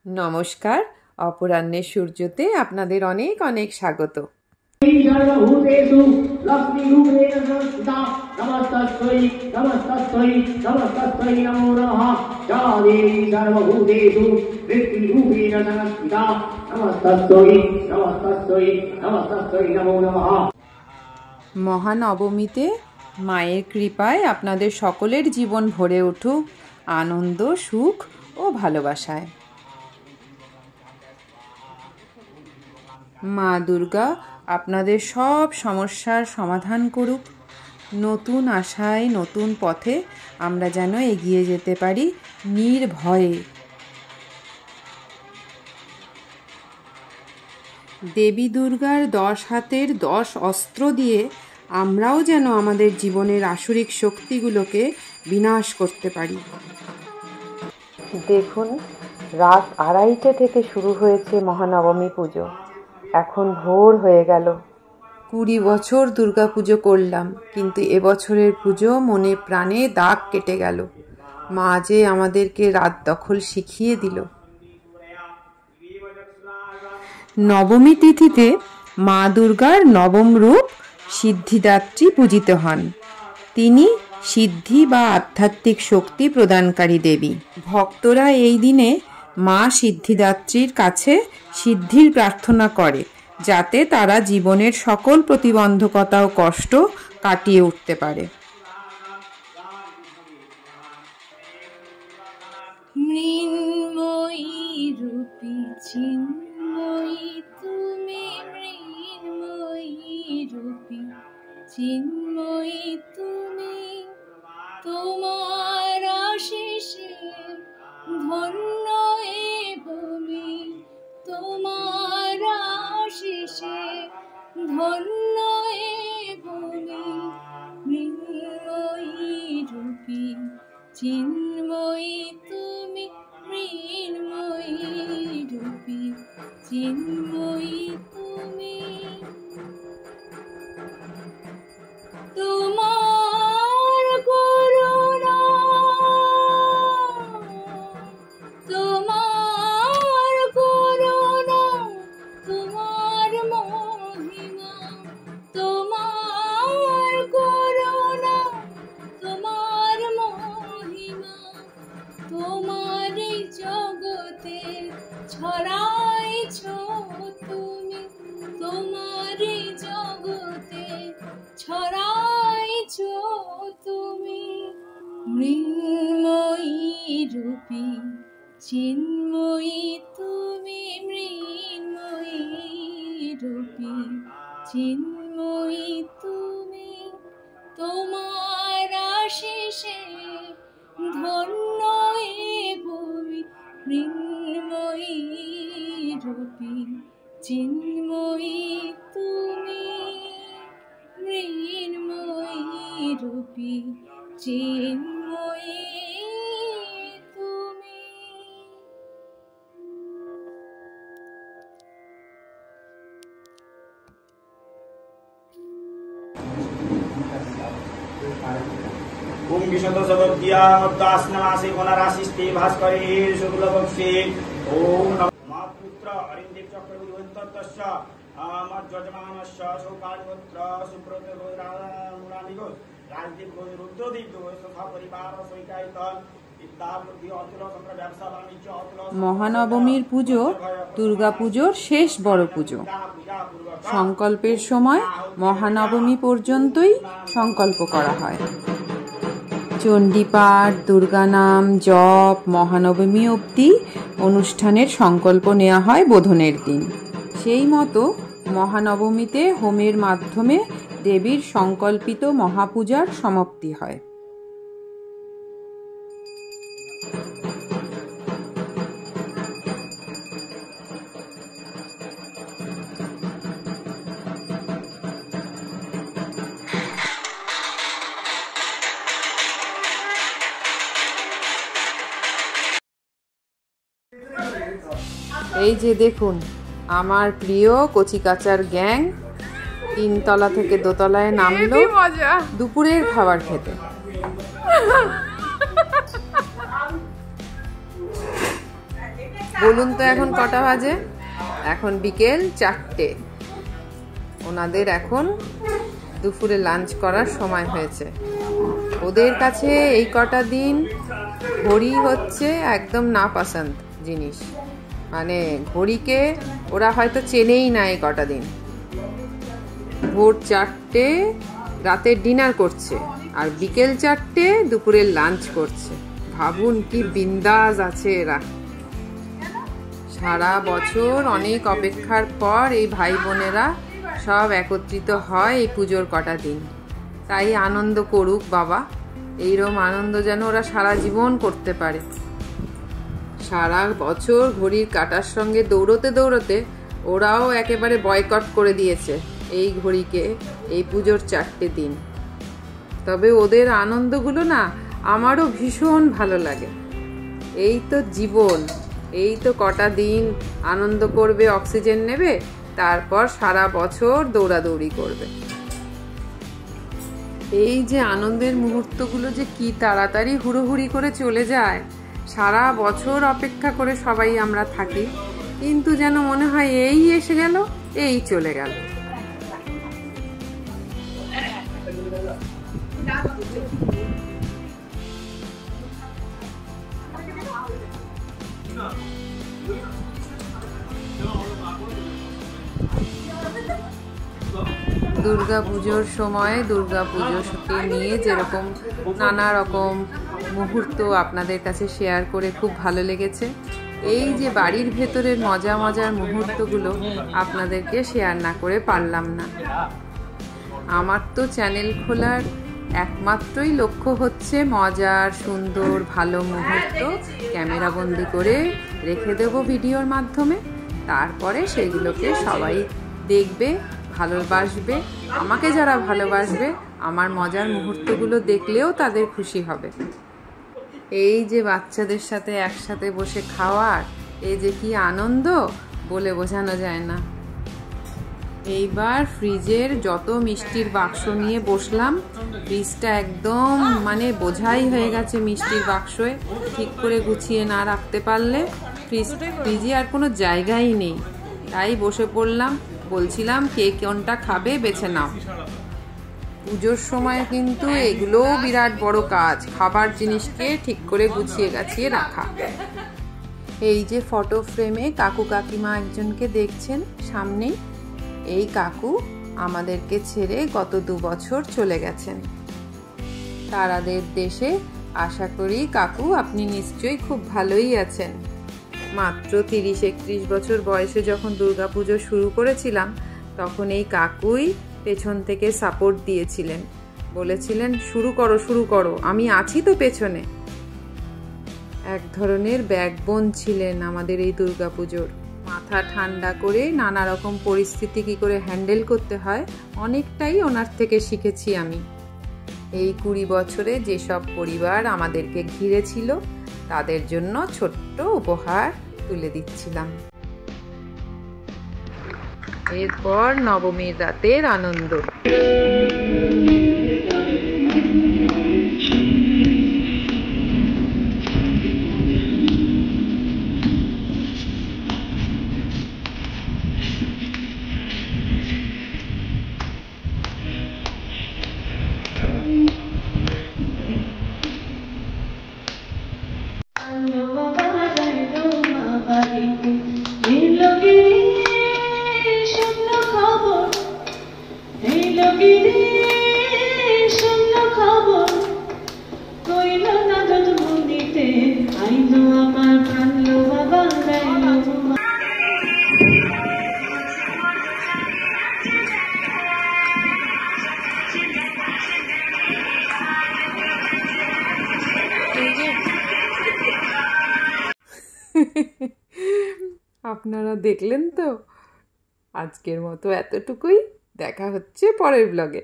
নমস্কার, অপরাহ্নের সূর্যতে আপনাদের অনেক অনেক স্বাগত। মহানবমীতে মায়ের কৃপায় আপনাদের সকলের জীবন ভরে উঠুক আনন্দ, সুখ ও ভালোবাসায়। মা দুর্গা আপনাদের সব সমস্যার সমাধান করুক। নতুন আশায়, নতুন পথে আমরা যেন এগিয়ে যেতে পারি নির্ভয়ে। দেবী দুর্গার 10 হাতের 10 অস্ত্র দিয়ে আমরাও যেন আমাদের জীবনের আসরিক শক্তিগুলোকে বিনাশ করতে পারি। দেখুন, রাত 2:30 থেকে শুরু হয়েছে মহানবমী পুজো। এখন ভোর হয়ে গেল। 20 বছর দুর্গা পুজো করলাম, কিন্তু এবছরের পুজো মনে প্রাণে দাগ কেটে গেল। মা যে আমাদেরকে রাত দখল শিখিয়ে দিল। নবমী তিথিতে মা দুর্গার নবম রূপ সিদ্ধিদাত্রী পূজিত হন। তিনি সিদ্ধি বা আধ্যাত্মিক শক্তি প্রদানকারী দেবী। ভক্তরা এই দিনে মা সিদ্ধিদাত্রীর কাছে সিদ্ধির প্রার্থনা করে, যাতে তারা জীবনের সকল প্রতিবন্ধকতা ও কষ্ট কাটিয়ে উঠতে পারে। মৃন্ময়ী রূপী চিন্ময়ী তুমি, মৃন্ময়ী রূপী চিন্ময়ী তুমি, তোমার আশিসে ধন্য এ ভূমি, তোমার আশিসে ধন্য এ ভূমি। মৃন্ময়ী রূপী চিন্ময়ী তুমি, মৃন্ময়ী রূপী চিন্ময়ী তুমি। তোমার করুণা, তোমার করুণা, তোমার মহিমা, তোমার করুণা, তোমার মহিমা, তোমার এই জগতে ছড়াইছ তুমি, তোমার এই জগতে ছড়াইছ তুমি। মৃন্ময়ী রূপী চিন্ময়ী তুমি, মৃন্ময়ী রূপী চিন্ময়ী তুমি, তোমার আশিসে ধন্য এ ভূমি। মৃন্ময়ী রূপী চিন্ময়ী তুমি, মৃন্ময়ী রূপী চিন্ময়ী তুমি। ওম বিশদ সবদ্যা মদ্দাসনমাসে কোনারাশিস্তে ভাস্করে শুক্লপক্ষে ওম মা পুত্র অরিন্দিক চক্রবর্তী হন্তস্য আমার যজমানস্য সৌকার্যত্র সুব্রত মুরানিগ রাজদীপ রুদ্রদীপ তথা পরিবার সৈকায়তন। মহানবমীর পুজো দুর্গা পুজোর শেষ বড় পুজো। সংকল্পের সময় মহানবমী পর্যন্তই সংকল্প করা হয়। চণ্ডীপাঠ, দুর্গানাম, জপ, মহানবমী অবধি অনুষ্ঠানের সংকল্প নেওয়া হয় বোধনের দিন। সেই মতো মহানবমীতে হোমের মাধ্যমে দেবীর সংকল্পিত মহাপূজার সমাপ্তি হয়। এই যে দেখুন, আমার প্রিয় কচিকাচার গ্যাং 3 তলা থেকে 2 তলায় নামলো দুপুরের খাবার খেতে। বলুন তো এখন কটা বাজে? এখন বিকেল 4টে। ওনাদের এখন দুপুরে লাঞ্চ করার সময় হয়েছে। ওদের কাছে এই কটা দিন ঘড়ি হচ্ছে একদম না পছন্দ জিনিস, মানে ঘড়িকে ওরা হয়তো চেনেই না। এই কটা দিন ভোর 4টে রাতের ডিনার করছে আর বিকেল 4টে দুপুরের লাঞ্চ করছে। ভাবুন কি বিন্দাস আছে এরা। সারা বছর অনেক অপেক্ষার পর এই ভাই বোনেরা সব একত্রিত হয় এই পুজোর কটা দিন। তাই আনন্দ করুক বাবা, এইরকম আনন্দ যেন ওরা সারা জীবন করতে পারে। সারা বছর ঘড়ির কাঁটার সঙ্গে দৌড়তে দৌড়তে ওরাও একেবারে বয়কট করে দিয়েছে এই ঘড়িকে এই পুজোর 4টে দিন। তবে ওদের আনন্দগুলো না আমারও ভীষণ ভালো লাগে। এই তো জীবন, এই তো কটা দিন আনন্দ করবে, অক্সিজেন নেবে, তারপর সারা বছর দৌড়াদৌড়ি করবে। এই যে আনন্দের মুহূর্তগুলো যে কি তাড়াতাড়ি হুড়োহুড়ি করে চলে যায়। সারা বছর অপেক্ষা করে সবাই আমরা থাকি, কিন্তু যেন মনে হয় এই এসে গেল, এই চলে গেল। দুর্গাপুজোর সময় দুর্গাপুজোকে নিয়ে যেরকম নানা রকম মুহূর্ত আপনাদের কাছে শেয়ার করে খুব ভালো লেগেছে। এই যে বাড়ির ভেতরের মজার মুহূর্তগুলো আপনাদেরকে শেয়ার না করে পারলাম না। আমার তো চ্যানেল খোলার একমাত্রই লক্ষ্য হচ্ছে মজার সুন্দর ভালো মুহূর্ত ক্যামেরাবন্দি করে রেখে দেব ভিডিওর মাধ্যমে। তারপরে সেগুলোকে সবাই দেখবে, ভালোবাসবে। আমাকে যারা ভালোবাসবে আমার মজার মুহূর্তগুলো দেখলেও তাদের খুশি হবে। এই যে বাচ্চাদের সাথে একসাথে বসে খাওয়ার এই যে কি আনন্দ বলে বোঝানো যায় না। এইবার ফ্রিজের যত মিষ্টির বাক্স নিয়ে বসলাম। ফ্রিজটা একদম মানে বোঝাই হয়ে গেছে মিষ্টির বাক্সে। ঠিক করে গুছিয়ে না রাখতে পারলে ফ্রিজে আর কোনো জায়গাই নেই। তাই বসে পড়লাম, বলছিলাম কে কোনটা খাবে বেছে নাও। পুজোর সময় কিন্তু এগুলোও বিরাট বড় কাজ, খাবার জিনিসকে ঠিক করে গুছিয়ে গাছিয়ে রাখা। এই যে ফটো ফ্রেমে কাকু কাকিমা একজনকে দেখছেন সামনেই, এই কাকু আমাদেরকে ছেড়ে গত 2 বছর চলে গেছেন তারাদের দেশে। আশা করি কাকু আপনি নিশ্চয়ই খুব ভালোই আছেন। মাত্র 30-31 বছর বয়সে যখন দুর্গাপুজো শুরু করেছিলাম তখন এই কাকুই পেছন থেকে সাপোর্ট দিয়েছিলেন, বলেছিলেন শুরু করো আমি আছি তো পেছনে। এক ধরনের ব্যাকবোন ছিলেন আমাদের এই দুর্গাপুজোর। মাথা ঠান্ডা করে নানা রকম পরিস্থিতি কী করে হ্যান্ডেল করতে হয় অনেকটাই ওনার থেকে শিখেছি আমি। এই 20 বছরে যেসব পরিবার আমাদেরকে ঘিরে ছিল তাদের জন্য ছোট্ট উপহার তুলে দিচ্ছিলাম। এরপর নবমীর রাতের আনন্দ। আপনারা দেখলেন তো, আজকের মতো এতটুকুই। দেখা হচ্ছে পরের ব্লগে।